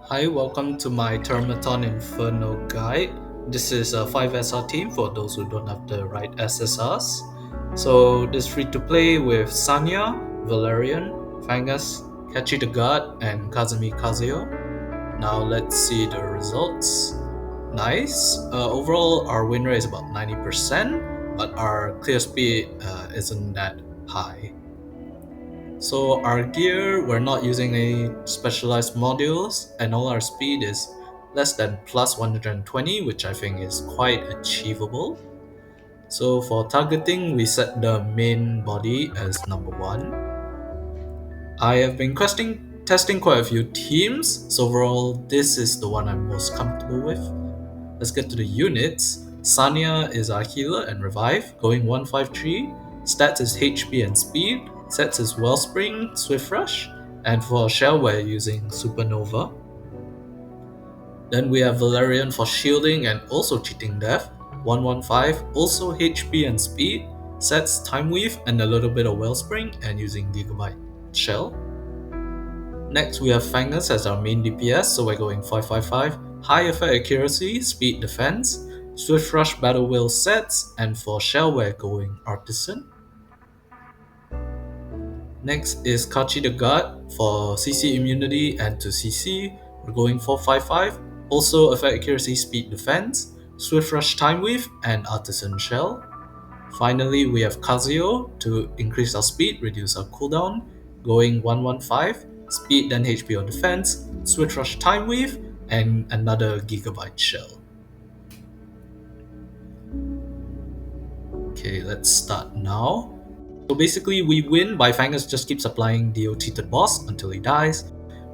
Hi, welcome to my Terrormaton Inferno guide. This is a 5SR team for those who don't have the right SSRs. So this free to play with Sanya, Valerian, Fangus, Catchy the God, and Kazumi Kazuyo. Now let's see the results. Nice. Overall, our win rate is about 90%, but our clear speed isn't that high. So our gear, we're not using any specialized modules, and all our speed is less than plus 120, which I think is quite achievable. So for targeting, we set the main body as number 1. I have been testing quite a few teams, so overall this is the one I'm most comfortable with. Let's get to the units. Sanya is our healer and revive, going 153. Stats is HP and speed. Sets is Wellspring, Swift Rush, and for Shell we're using Supernova. Then we have Valerian for shielding and also cheating death, 115, also HP and speed. Sets Time Weave and a little bit of Wellspring and using Gigabyte Shell. Next we have Fangus as our main DPS, so we're going 555, high effect accuracy, speed defense, Swift Rush Battle Wheel sets, and for Shell we're going Artisan. Next is Kachi the God for CC immunity and to CC, we're going 455, also effect accuracy, speed defense, Swift Rush Time Weave, and Artisan Shell. Finally, we have Kazuyo to increase our speed, reduce our cooldown, going 115, speed then HP or defense, Switch Rush Time Weave, and another Gigabyte Shell. Okay, let's start now. So basically, we win by Fangus just keeps applying DOT to the boss until he dies.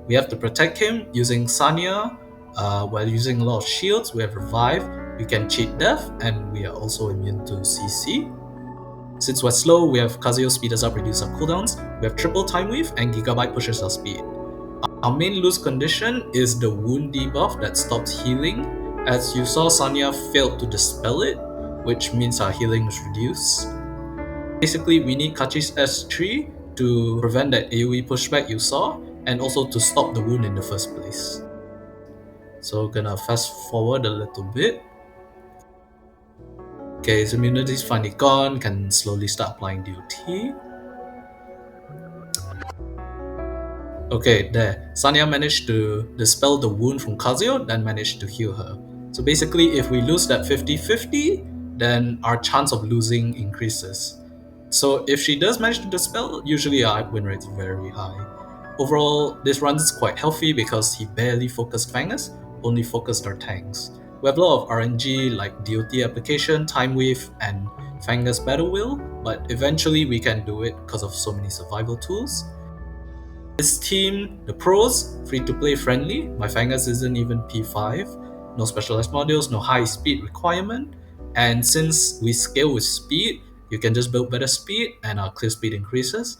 We have to protect him using Sanya. While using a lot of shields, we have Revive, we can cheat death, and we are also immune to CC. Since we're slow, we have Kazuyo speed us up, reduce our cooldowns, we have triple time weave, and Gigabyte pushes our speed. Our main lose condition is the wound debuff that stops healing. As you saw, Sanya failed to dispel it, which means our healing is reduced. Basically, we need Kachi's S3 to prevent that AoE pushback you saw, and also to stop the wound in the first place. So gonna fast forward a little bit. Okay, his immunity is finally gone, can slowly start applying DOT. Okay, there. Sanya managed to dispel the wound from Kazuyo, then managed to heal her. So basically, if we lose that 50-50, then our chance of losing increases. So if she does manage to dispel, usually our win rate is very high. Overall, this run is quite healthy because he barely focused Fangus, only focused our tanks. We have a lot of RNG like DOT application, Time Weave, and Fangus Battle Wheel, but eventually we can do it because of so many survival tools. This team, the pros, free to play friendly. My Fangus isn't even P5, no specialized modules, no high speed requirement, and since we scale with speed, you can just build better speed and our clear speed increases.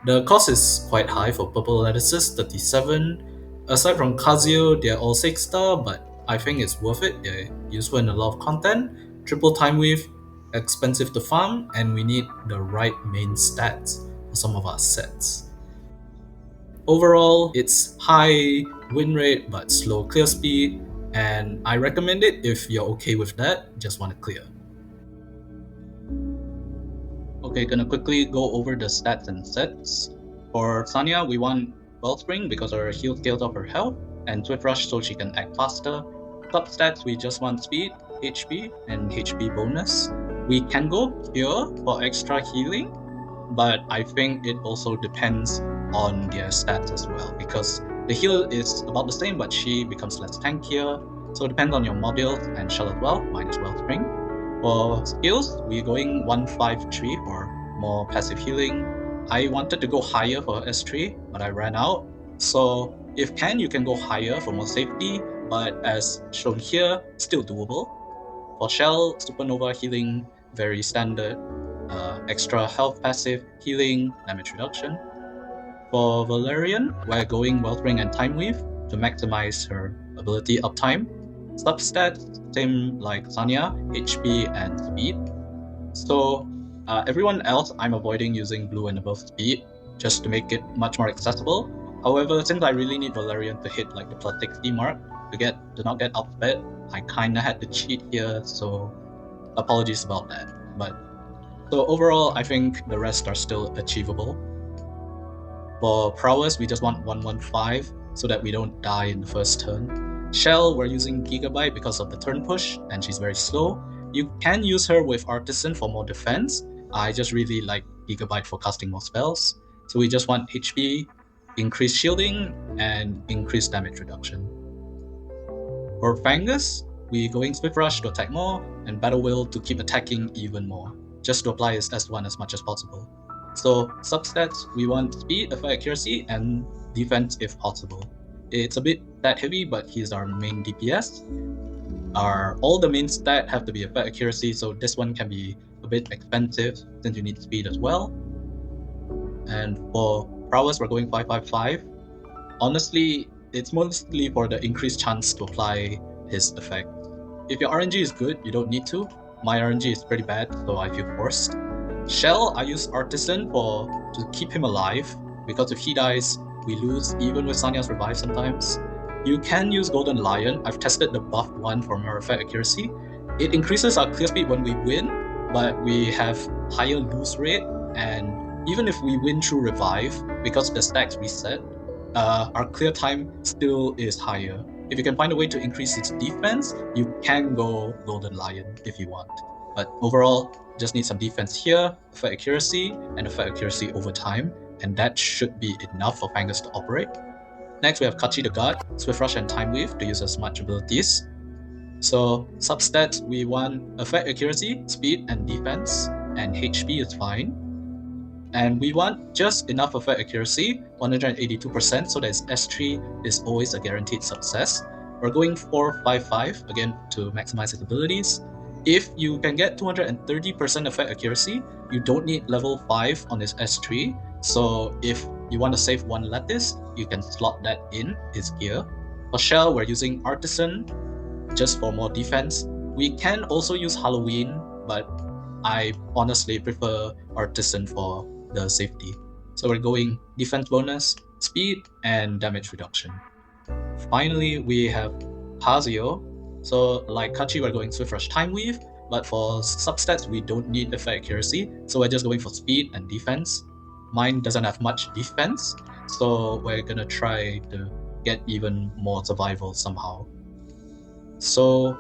The cost is quite high for purple lettuces, 37. Aside from Kazuyo, they're all 6 star, but I think it's worth it. They're useful in a lot of content. Triple time weave, expensive to farm, and we need the right main stats for some of our sets. Overall, it's high win rate but slow clear speed, and I recommend it if you're okay with that, just want to clear. Okay, gonna quickly go over the stats and sets. For Sanya, we want Wellspring because her heal scales up her health, and Swift Rush so she can act faster. Top stats, we just want speed, HP, and HP bonus. We can go Cure for extra healing, but I think it also depends on their stats as well, because the heal is about the same, but she becomes less tankier, so it depends on your module and Shell as well, minus Wellspring. For skills, we're going 153 for more passive healing. I wanted to go higher for S3, but I ran out. So if can, you can go higher for more safety, but as shown here, still doable. For Shell, Supernova healing, very standard. Extra health passive, healing, damage reduction. For Valerian, we're going Wellspring and Time Weave to maximize her ability uptime. Substats, same like Sanya, HP and speed. So everyone else, I'm avoiding using blue and above speed just to make it much more accessible. However, since I really need Valerian to hit like the plus 60 mark to not get outsped, I kinda had to cheat here, so apologies about that. But so overall, I think the rest are still achievable. For prowess, we just want 115 so that we don't die in the first turn. Shell, we're using Gigabyte because of the turn push, and she's very slow. You can use her with Artisan for more defense. I just really like Gigabyte for casting more spells. So we just want HP, increased shielding, and increased damage reduction. For Fangus, we going Swift Rush to attack more, and Battle Will to keep attacking even more, just to apply his S1 as much as possible. So substats, we want speed, effect accuracy, and defense if possible. It's a bit that heavy, but he's our main DPS. All the main stat have to be effect accuracy, so this one can be a bit expensive since you need speed as well. And for prowess, we're going 555. Honestly, it's mostly for the increased chance to apply his effect. If your RNG is good, you don't need to. My RNG is pretty bad, so I feel forced. Shell, I use Artisan to keep him alive, because if he dies, we lose even with Sanya's revive sometimes. You can use Golden Lion. I've tested the buffed one for more effect accuracy. It increases our clear speed when we win, but we have higher lose rate, and even if we win through revive, because the stacks reset, our clear time still is higher. If you can find a way to increase its defense, you can go Golden Lion if you want. But overall, just need some defense here, effect accuracy, and effect accuracy over time, and that should be enough for Fangus to operate. Next, we have Kachi the God, Swift Rush and Time Weave to use as much abilities. So substats, we want effect accuracy, speed, and defense, and HP is fine. And we want just enough effect accuracy, 182%, so that his S3 is always a guaranteed success. We're going 455 again to maximize his abilities. If you can get 230% effect accuracy, you don't need level 5 on his S3. So if you want to save one lattice, you can slot that in his gear. For Shell, we're using Artisan just for more defense. We can also use Halloween, but I honestly prefer Artisan for the safety. So we're going defense bonus, speed, and damage reduction. Finally, we have Hazio. So like Kachi, we're going Swift Rush Time Weave, but for substats, we don't need effect accuracy, so we're just going for speed and defense. Mine doesn't have much defense, so we're gonna try to get even more survival somehow. So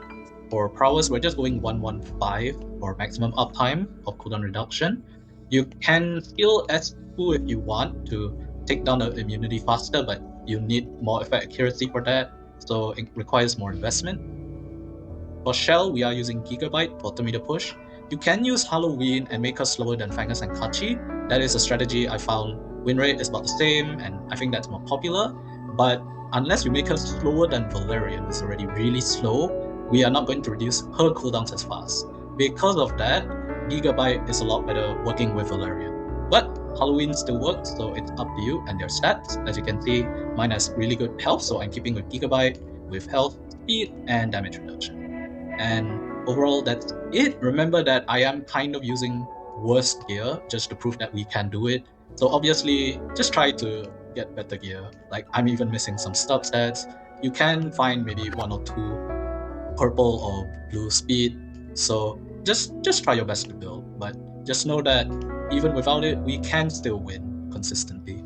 for prowess, we're just going 115 for maximum uptime of cooldown reduction. You can skill S2 if you want to take down the immunity faster, but you need more effect accuracy for that, so it requires more investment. For Shell, we are using Gigabyte for 2-meter push. You can use Halloween and make her slower than Fangus and Kachi. That is a strategy I found win rate is about the same, and I think that's more popular. But unless you make her slower than Valerian, who's already really slow, we are not going to reduce her cooldowns as fast. Because of that, Gigabyte is a lot better working with Valerian. But Halloween still works, so it's up to you and their stats. As you can see, mine has really good health, so I'm keeping with Gigabyte with health, speed, and damage reduction. And overall, that's it. Remember that I am kind of using worst gear just to prove that we can do it. So obviously, just try to get better gear. Like, I'm even missing some stub stats. You can find maybe 1 or 2 purple or blue speed. So just try your best to build. But just know that even without it, we can still win consistently.